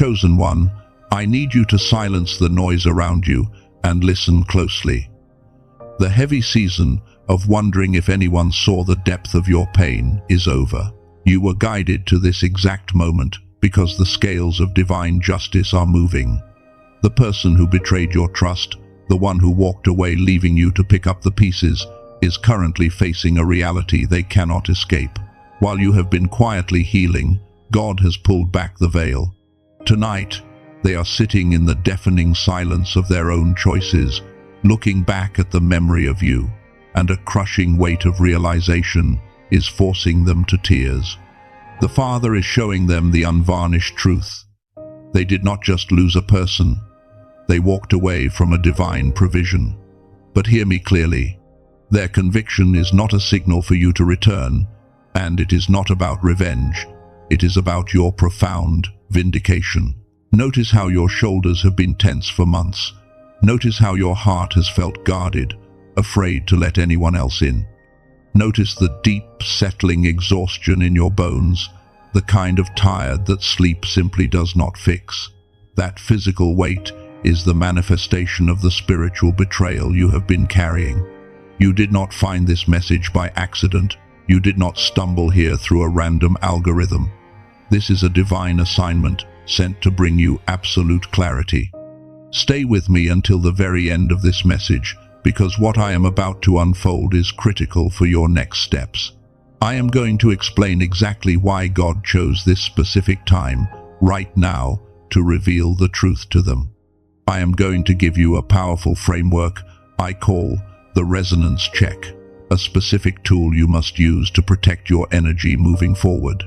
chosen one, I need you to silence the noise around you and listen closely. The heavy season of wondering if anyone saw the depth of your pain is over. You were guided to this exact moment because the scales of divine justice are moving. The person who betrayed your trust, the one who walked away leaving you to pick up the pieces, is currently facing a reality they cannot escape. While you have been quietly healing, God has pulled back the veil. Tonight, they are sitting in the deafening silence of their own choices, looking back at the memory of you, and a crushing weight of realization is forcing them to tears. The Father is showing them the unvarnished truth. They did not just lose a person, they walked away from a divine provision. But hear me clearly, their conviction is not a signal for you to return, and it is not about revenge. It is about your profound vindication. Notice how your shoulders have been tense for months. Notice how your heart has felt guarded, afraid to let anyone else in. Notice the deep, settling exhaustion in your bones, the kind of tired that sleep simply does not fix. That physical weight is the manifestation of the spiritual betrayal you have been carrying. You did not find this message by accident. You did not stumble here through a random algorithm. This is a divine assignment sent to bring you absolute clarity. Stay with me until the very end of this message, because what I am about to unfold is critical for your next steps. I am going to explain exactly why God chose this specific time, right now, to reveal the truth to them. I am going to give you a powerful framework I call the resonance check, a specific tool you must use to protect your energy moving forward.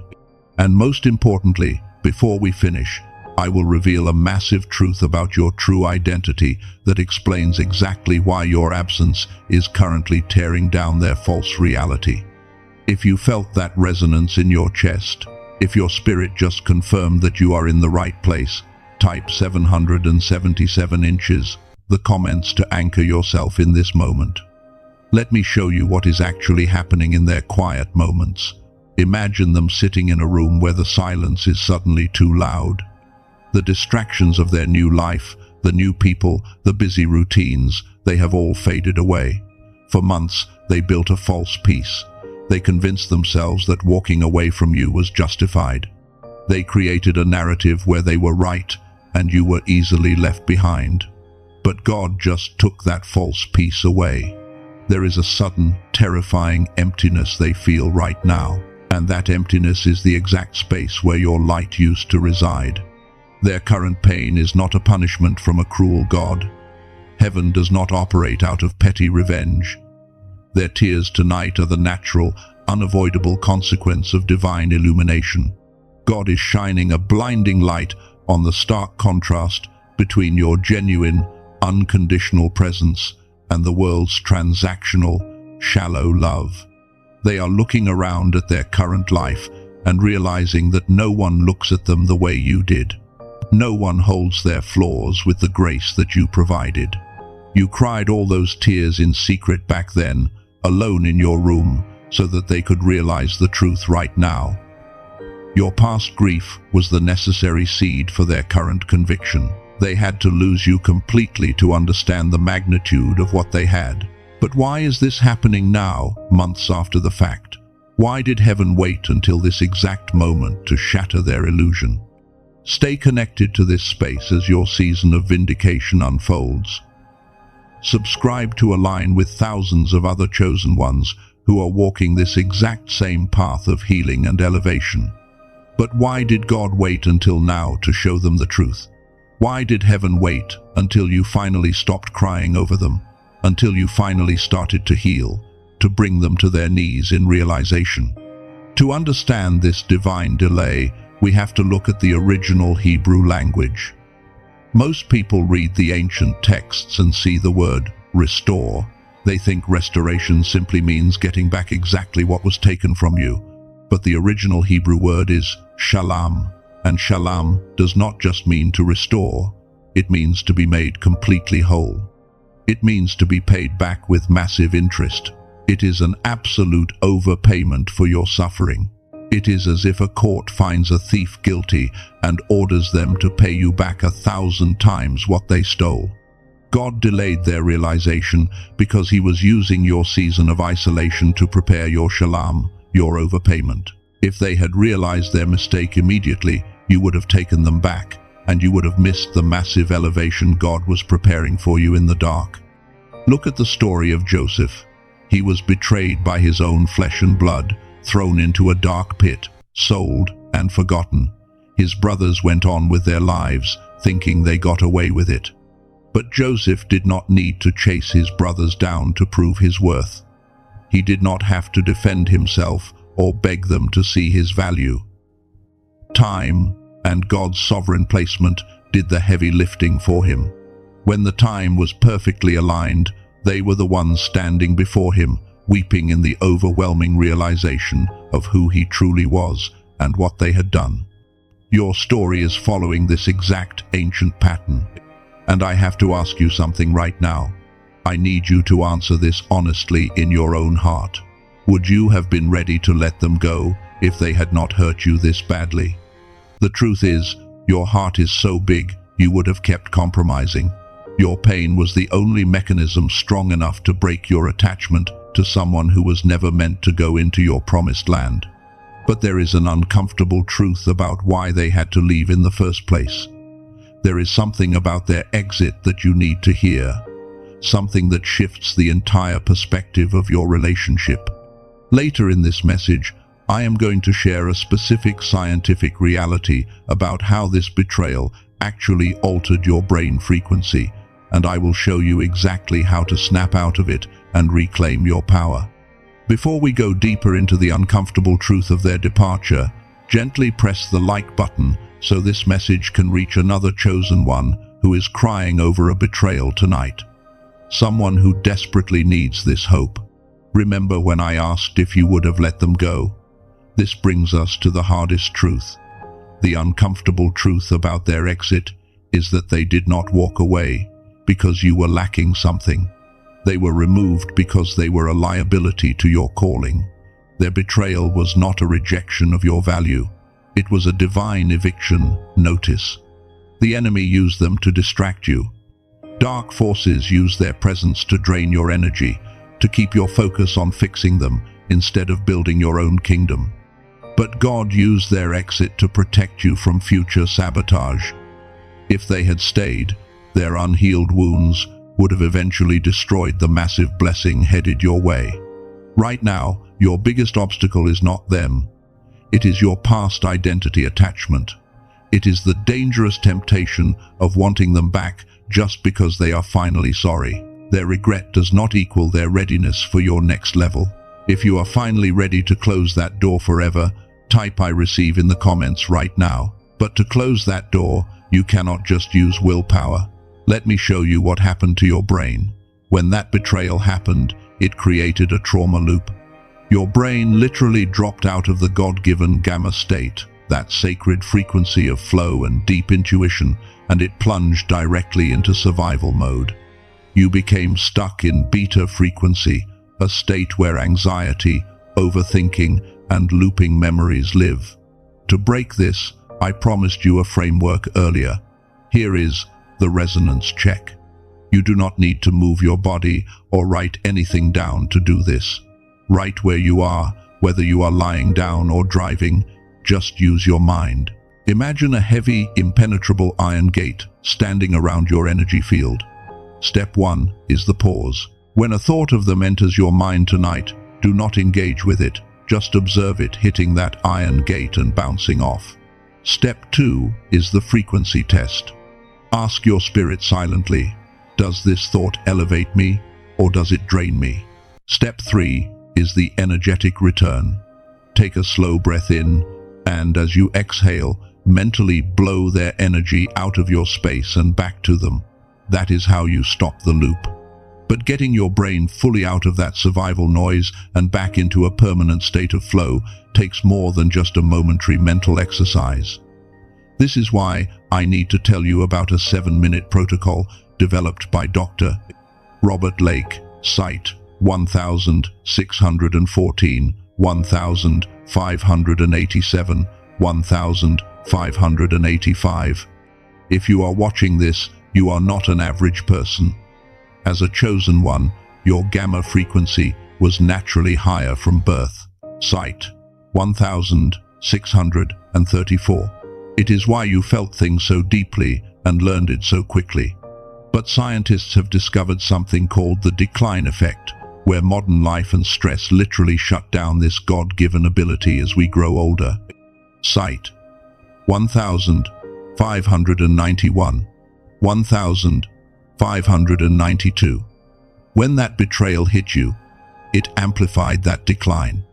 And most importantly, before we finish, I will reveal a massive truth about your true identity that explains exactly why your absence is currently tearing down their false reality. If you felt that resonance in your chest, if your spirit just confirmed that you are in the right place, type 777 inches, the comments to anchor yourself in this moment. Let me show you what is actually happening in their quiet moments. Imagine them sitting in a room where the silence is suddenly too loud. The distractions of their new life, the new people, the busy routines, they have all faded away. For months, they built a false peace. They convinced themselves that walking away from you was justified. They created a narrative where they were right and you were easily left behind. But God just took that false peace away. There is a sudden, terrifying emptiness they feel right now, and that emptiness is the exact space where your light used to reside. Their current pain is not a punishment from a cruel God. Heaven does not operate out of petty revenge. Their tears tonight are the natural, unavoidable consequence of divine illumination. God is shining a blinding light on the stark contrast between your genuine, unconditional presence and the world's transactional, shallow love. They are looking around at their current life and realizing that no one looks at them the way you did. No one holds their flaws with the grace that you provided. You cried all those tears in secret back then, alone in your room, so that they could realize the truth right now. Your past grief was the necessary seed for their current conviction. They had to lose you completely to understand the magnitude of what they had. But why is this happening now, months after the fact? Why did heaven wait until this exact moment to shatter their illusion? Stay connected to this space as your season of vindication unfolds. Subscribe to align with thousands of other chosen ones who are walking this exact same path of healing and elevation. But why did God wait until now to show them the truth? Why did heaven wait until you finally stopped crying over them, until you finally started to heal, to bring them to their knees in realization? To understand this divine delay, we have to look at the original Hebrew language. Most people read the ancient texts and see the word restore. They think restoration simply means getting back exactly what was taken from you. But the original Hebrew word is shalom, and shalom does not just mean to restore, it means to be made completely whole. It means to be paid back with massive interest. It is an absolute overpayment for your suffering. It is as if a court finds a thief guilty and orders them to pay you back 1,000 times what they stole. God delayed their realization because he was using your season of isolation to prepare your shalom, your overpayment. If they had realized their mistake immediately, you would have taken them back, and you would have missed the massive elevation God was preparing for you in the dark. Look at the story of Joseph. He was betrayed by his own flesh and blood, thrown into a dark pit, sold and forgotten. His brothers went on with their lives, thinking they got away with it. But Joseph did not need to chase his brothers down to prove his worth. He did not have to defend himself or beg them to see his value. Time and God's sovereign placement did the heavy lifting for him. When the time was perfectly aligned, they were the ones standing before him, weeping in the overwhelming realization of who he truly was and what they had done. Your story is following this exact ancient pattern. And I have to ask you something right now. I need you to answer this honestly in your own heart. Would you have been ready to let them go if they had not hurt you this badly? The truth is, your heart is so big, you would have kept compromising. Your pain was the only mechanism strong enough to break your attachment to someone who was never meant to go into your promised land. But there is an uncomfortable truth about why they had to leave in the first place. There is something about their exit that you need to hear, something that shifts the entire perspective of your relationship. Later in this message, I am going to share a specific scientific reality about how this betrayal actually altered your brain frequency, and I will show you exactly how to snap out of it and reclaim your power. Before we go deeper into the uncomfortable truth of their departure, gently press the like button so this message can reach another chosen one who is crying over a betrayal tonight. Someone who desperately needs this hope. Remember when I asked if you would have let them go? This brings us to the hardest truth. The uncomfortable truth about their exit is that they did not walk away because you were lacking something. They were removed because they were a liability to your calling. Their betrayal was not a rejection of your value. It was a divine eviction notice. The enemy used them to distract you. Dark forces use their presence to drain your energy, to keep your focus on fixing them instead of building your own kingdom. But God used their exit to protect you from future sabotage. If they had stayed, their unhealed wounds would have eventually destroyed the massive blessing headed your way. Right now, your biggest obstacle is not them. It is your past identity attachment. It is the dangerous temptation of wanting them back just because they are finally sorry. Their regret does not equal their readiness for your next level. If you are finally ready to close that door forever, type "I receive" in the comments right now. But to close that door, you cannot just use willpower. Let me show you what happened to your brain. When that betrayal happened, it created a trauma loop. Your brain literally dropped out of the God-given gamma state, that sacred frequency of flow and deep intuition, and it plunged directly into survival mode. You became stuck in beta frequency, a state where anxiety, overthinking, and looping memories live. To break this, I promised you a framework earlier. Here is the resonance check. You do not need to move your body or write anything down to do this. Right where you are, whether you are lying down or driving, just use your mind. Imagine a heavy, impenetrable iron gate standing around your energy field. Step 1 is the pause. When a thought of them enters your mind tonight, do not engage with it. Just observe it hitting that iron gate and bouncing off. Step 2 is the frequency test. Ask your spirit silently, does this thought elevate me or does it drain me? Step 3 is the energetic return. Take a slow breath in, and as you exhale, mentally blow their energy out of your space and back to them. That is how you stop the loop. But getting your brain fully out of that survival noise and back into a permanent state of flow takes more than just a momentary mental exercise. This is why I need to tell you about a 7-minute protocol developed by Dr. Robert Lake, Site 1614, 1000 1587, 1585. If you are watching this, you are not an average person. As a chosen one, your gamma frequency was naturally higher from birth. Sight 1634. It is why you felt things so deeply and learned it so quickly. But scientists have discovered something called the decline effect, where modern life and stress literally shut down this God-given ability as we grow older. Sight 1591, 1592. When that betrayal hit you, it amplified that decline.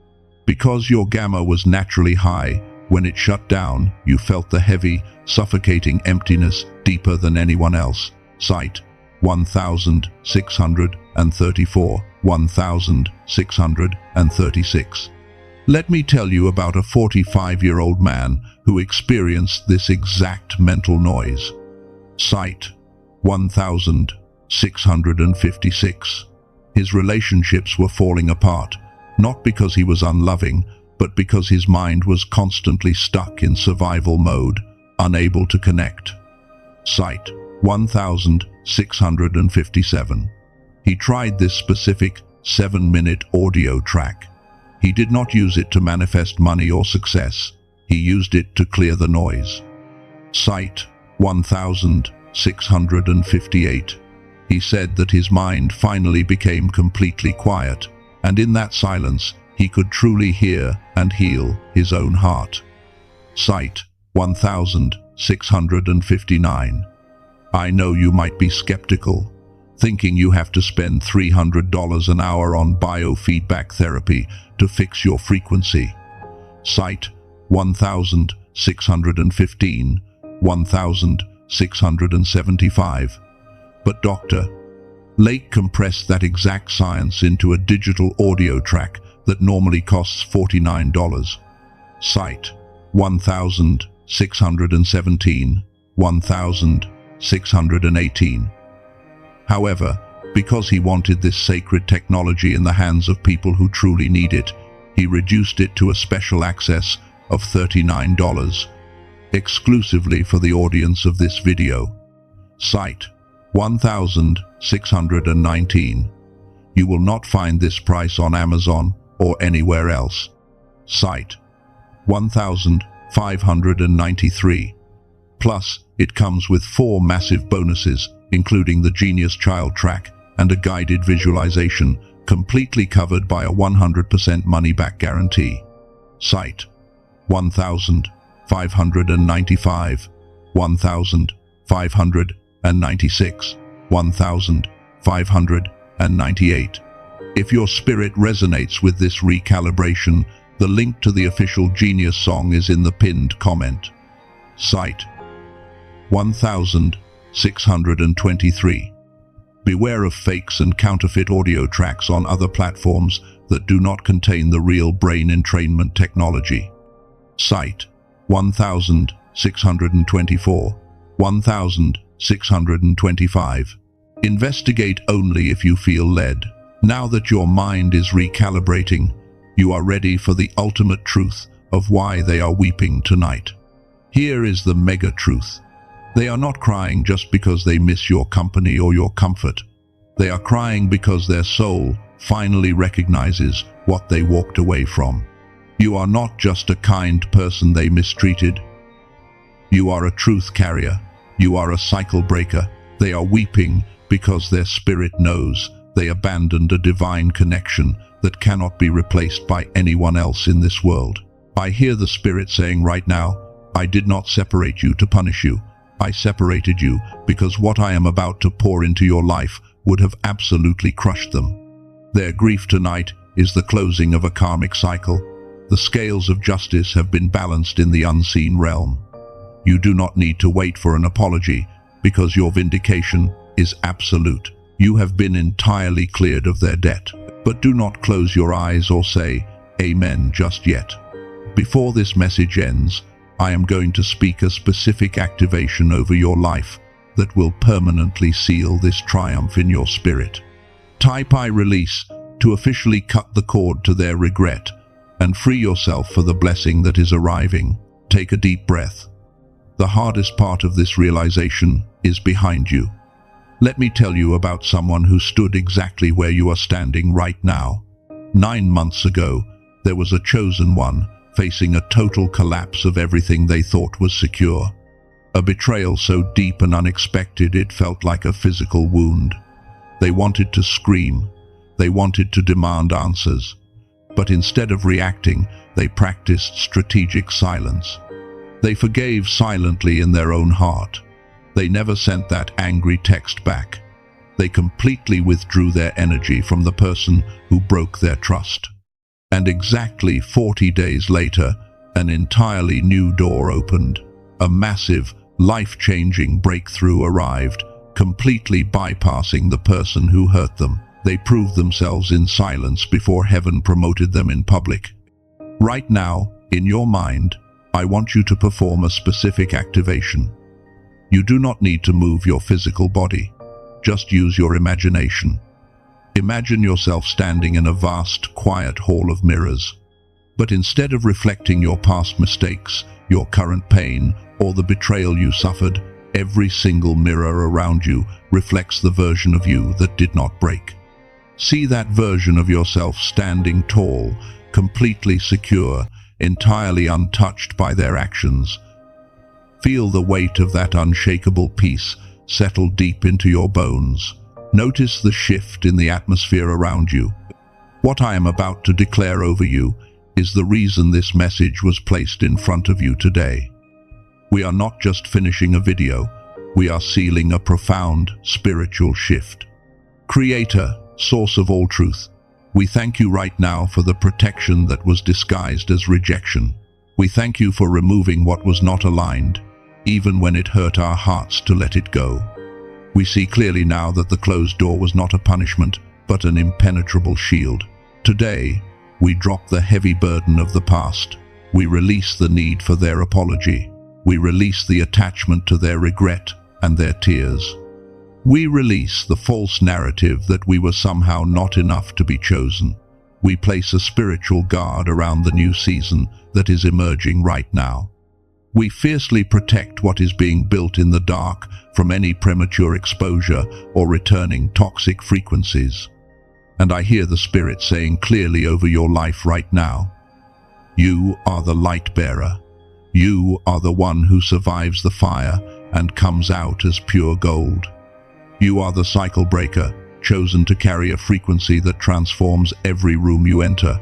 Because your gamma was naturally high, when it shut down, you felt the heavy, suffocating emptiness deeper than anyone else. Sight 1634, 1636. Let me tell you about a 45-year-old man who experienced this exact mental noise. Sight 1656. His relationships were falling apart, not because he was unloving, but because his mind was constantly stuck in survival mode, unable to connect. Sight 1657. He tried this specific 7-minute audio track. He did not use it to manifest money or success. He used it to clear the noise. Sight 1658. He said that his mind finally became completely quiet, and in that silence, he could truly hear and heal his own heart. Sight 1659. I know you might be skeptical, thinking you have to spend $300 an hour on biofeedback therapy to fix your frequency. Sight 1615, 1675. But Dr. Lake compressed that exact science into a digital audio track that normally costs $49. Sight 1617, 1618. However, because he wanted this sacred technology in the hands of people who truly need it, he reduced it to a special access of $39, exclusively for the audience of this video. Sight 1619. You will not find this price on Amazon or anywhere else. Sight 1593. Plus, it comes with 4 massive bonuses, including the Genius Child track and a guided visualization, completely covered by a 100% money-back guarantee. Sight 1595, 1596, 1598. If your spirit resonates with this recalibration, the link to the official Genius song is in the pinned comment. Sight 1623. Beware of fakes and counterfeit audio tracks on other platforms that do not contain the real brain entrainment technology. Sight 1624, 1625. Investigate only if you feel led. Now that your mind is recalibrating, you are ready for the ultimate truth of why they are weeping tonight. Here is the mega truth. They are not crying just because they miss your company or your comfort. They are crying because their soul finally recognizes what they walked away from. You are not just a kind person they mistreated. You are a truth carrier. You are a cycle breaker. They are weeping because their spirit knows they abandoned a divine connection that cannot be replaced by anyone else in this world. I hear the Spirit saying right now, I did not separate you to punish you. I separated you because what I am about to pour into your life would have absolutely crushed them. Their grief tonight is the closing of a karmic cycle. The scales of justice have been balanced in the unseen realm. You do not need to wait for an apology because your vindication is absolute. You have been entirely cleared of their debt. But do not close your eyes or say, Amen, just yet. Before this message ends, I am going to speak a specific activation over your life that will permanently seal this triumph in your spirit. Type I release to officially cut the cord to their regret, and free yourself for the blessing that is arriving. Take a deep breath. The hardest part of this realization is behind you. Let me tell you about someone who stood exactly where you are standing right now. 9 months ago, there was a chosen one facing a total collapse of everything they thought was secure. A betrayal so deep and unexpected it felt like a physical wound. They wanted to scream. They wanted to demand answers. But instead of reacting, they practiced strategic silence. They forgave silently in their own heart. They never sent that angry text back. They completely withdrew their energy from the person who broke their trust. And exactly 40 days later, an entirely new door opened. A massive, life-changing breakthrough arrived, completely bypassing the person who hurt them. They proved themselves in silence before heaven promoted them in public. Right now, in your mind, I want you to perform a specific activation. You do not need to move your physical body. Just use your imagination. Imagine yourself standing in a vast, quiet hall of mirrors. But instead of reflecting your past mistakes, your current pain, or the betrayal you suffered, every single mirror around you reflects the version of you that did not break. See that version of yourself standing tall, completely secure, entirely untouched by their actions. Feel the weight of that unshakable peace settle deep into your bones. Notice the shift in the atmosphere around you. What I am about to declare over you is the reason this message was placed in front of you today. We are not just finishing a video, we are sealing a profound spiritual shift. Creator, source of all truth, we thank you right now for the protection that was disguised as rejection. We thank you for removing what was not aligned, even when it hurt our hearts to let it go. We see clearly now that the closed door was not a punishment, but an impenetrable shield. Today, we drop the heavy burden of the past. We release the need for their apology. We release the attachment to their regret and their tears. We release the false narrative that we were somehow not enough to be chosen. We place a spiritual guard around the new season that is emerging right now. We fiercely protect what is being built in the dark from any premature exposure or returning toxic frequencies. And I hear the Spirit saying clearly over your life right now, you are the light bearer. You are the one who survives the fire and comes out as pure gold. You are the cycle breaker, chosen to carry a frequency that transforms every room you enter.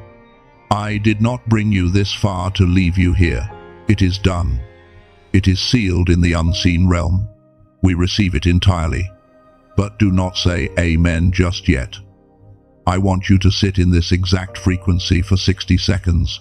I did not bring you this far to leave you here. It is done. It is sealed in the unseen realm. We receive it entirely. But do not say amen just yet. I want you to sit in this exact frequency for 60 seconds.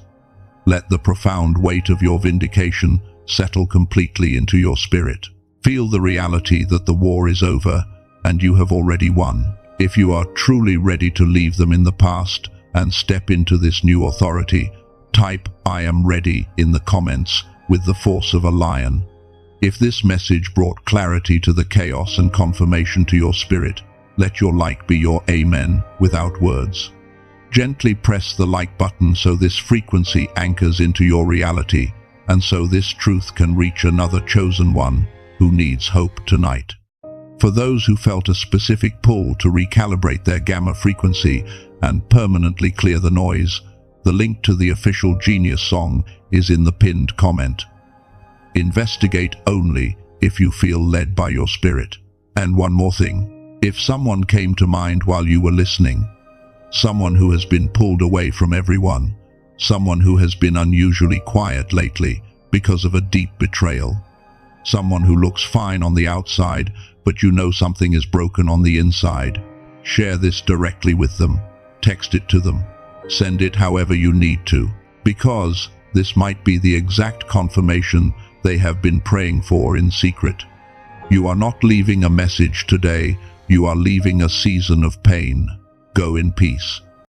Let the profound weight of your vindication settle completely into your spirit. Feel the reality that the war is over and you have already won. If you are truly ready to leave them in the past and step into this new authority, type "I am ready" in the comments with the force of a lion. If this message brought clarity to the chaos and confirmation to your spirit, let your like be your amen without words. Gently press the like button so this frequency anchors into your reality, and so this truth can reach another chosen one who needs hope tonight. For those who felt a specific pull to recalibrate their gamma frequency and permanently clear the noise, the link to the official Genius song is in the pinned comment. Investigate only if you feel led by your spirit. And one more thing, if someone came to mind while you were listening, someone who has been pulled away from everyone, someone who has been unusually quiet lately because of a deep betrayal, someone who looks fine on the outside, but you know something is broken on the inside, share this directly with them. Text it to them. Send it however you need to, because this might be the exact confirmation they have been praying for in secret. You are not leaving a message today, you are leaving a season of pain. Go in peace.